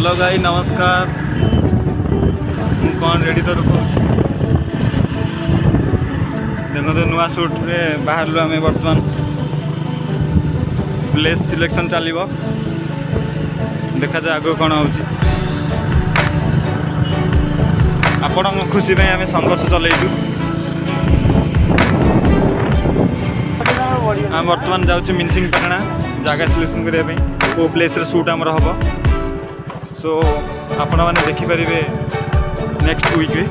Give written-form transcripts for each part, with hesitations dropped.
Hello गाई नमस्कार। कौन रेडी तो रुको देखो नुआ सुट रे बाहर आम बर्तमान प्लेस सिलेक्शन चलो देखा जाए आगे कौन हो आपण खुशी आम संघर्ष चलू आम बर्तमान जाऊँ मिनसिंग पाटना जगह सिलेक्शन करने को प्लेस रे शूट आमर हम सो आपण मैंने देखिपारे नेक्स्ट वीक रे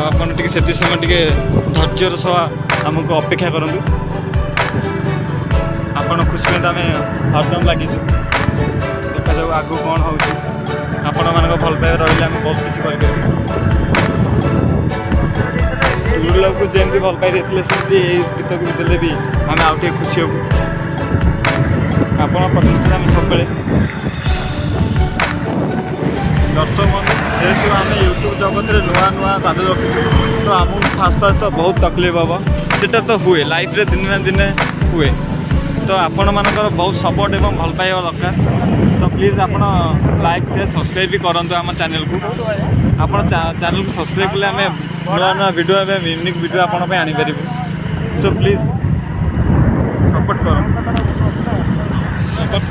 आपन टिके से समय टिके धैर्यर सह आमको अपेक्षा करूँ आपण खुशी में आम हरदम लगी देखा जाऊ आगू कौन हो आपण मान भल पाए रही आम बहुत किसी टूर को जमी भल पाई सेमती गीत को देले भी आम आउ टे खुशी हो आपण प्रतिष्ठा आम सब दर्शक बंधु जेहेतु आम यूट्यूब जगत में नुआ नुआ पाद रखी तो आमको फास्ट फास्ट तो बहुत तकलीफ हम सेटा तो हुए लाइफ रे दिन ना दिन हुए तो आपण मानकर बहुत सपोर्ट एवं भल पाइबा दरकार तो प्लीज आप लाइक शेयर सब्सक्राइब भी करूँ आम चैनल को आप चैनल को सब्सक्राइब कले आम नुआ नुआ वीडियो एवं यूनिक वीडियो आपण आनीपर सो प्लीज सपोर्ट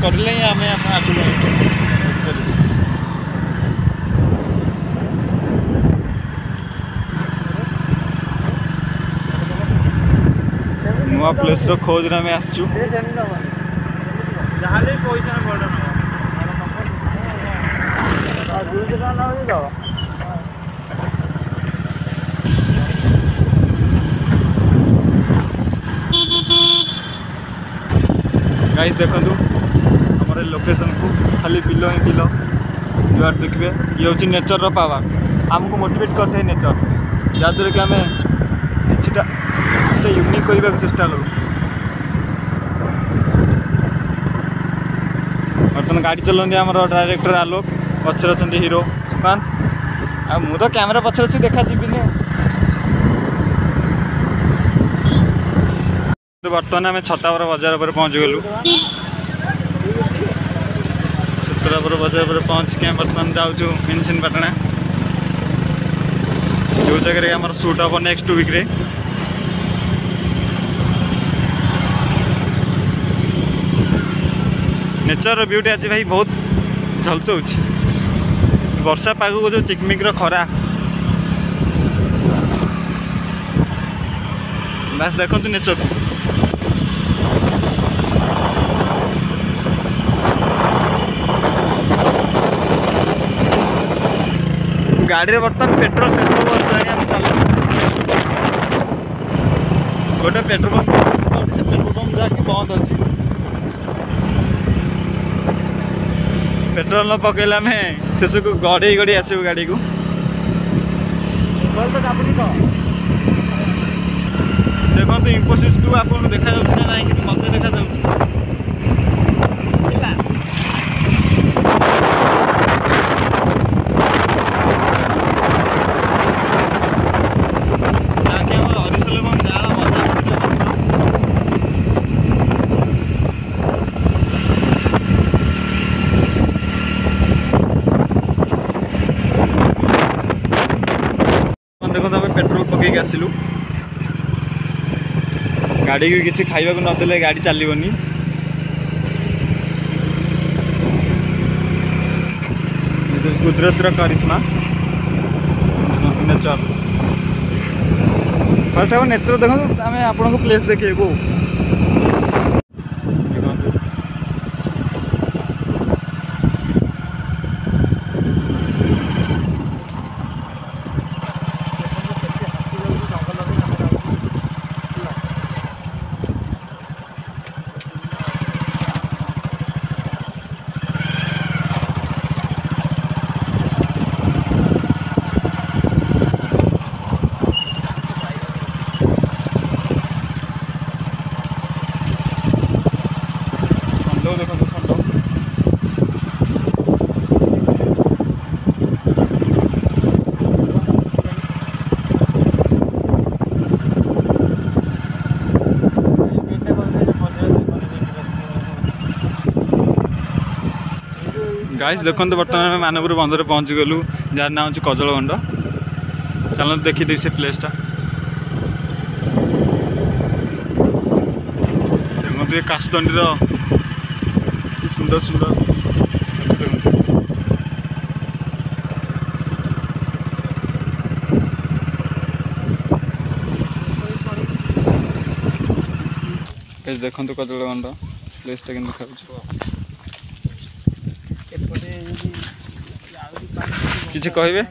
करले ही आम आगे नुआ प्लेस रो खोज रे में आसचु गाइस देखंतु हमर लोकेशन को खाली बिलो ही बिलो जो देखिए ये हूँ नेचर रो पावर आमको मोटिवेट करते नेचर जहाँद्वारा कि आम किछटा यूनिक करने को चेष्टा करूँ बर्तमान गाड़ी चलाते आम डायरेक्टर आलोक पचर अच्छा हीरो सुकान आ मु तो कैमेरा पचर अच्छी देखा जीविनी बर्तमान आम छतावर बाजार पर पहुँच गलु छतावर बाजार पर पहुँच के बर्तमान जाऊँ मिनसिन पाटना जो जगह आम शूट हम नेक्स्ट वीक रे नेचर ब्यूटी आज भाई बहुत झलसौ वर्षा पाग को जो चिकमिक खरा बस देखो नेचर को गाड़ी बर्तमान पेट्रोल शेष हो चल गोटे पेट्रोल पंप से पेट्रोल पंप जाकि बंद अच्छी पेट्रोल न पकड़े आम शेष को गड़े गड़े आसू गाड़ी को देखो इनफोसिस टू आप देखा ना कि मत देखा पेट्रोल पकईक आसलु गाड़ी को किसी खाइबा को नदेले गाड़ी चलनी कुदरत करिश्मा नेचर फर्स्ट आप नेचर देखो आम आपको प्लेस देखो गाइस देखते बर्तमान आम मानपुर बंदर पहुँची गलु जार ना हूँ कजलगंड। चलते देखीदे से प्लेसटा देखते ये काशदंडीर सुंदर सुंदर देखो कजलगंड प्लेसटा के देखा किसी कहे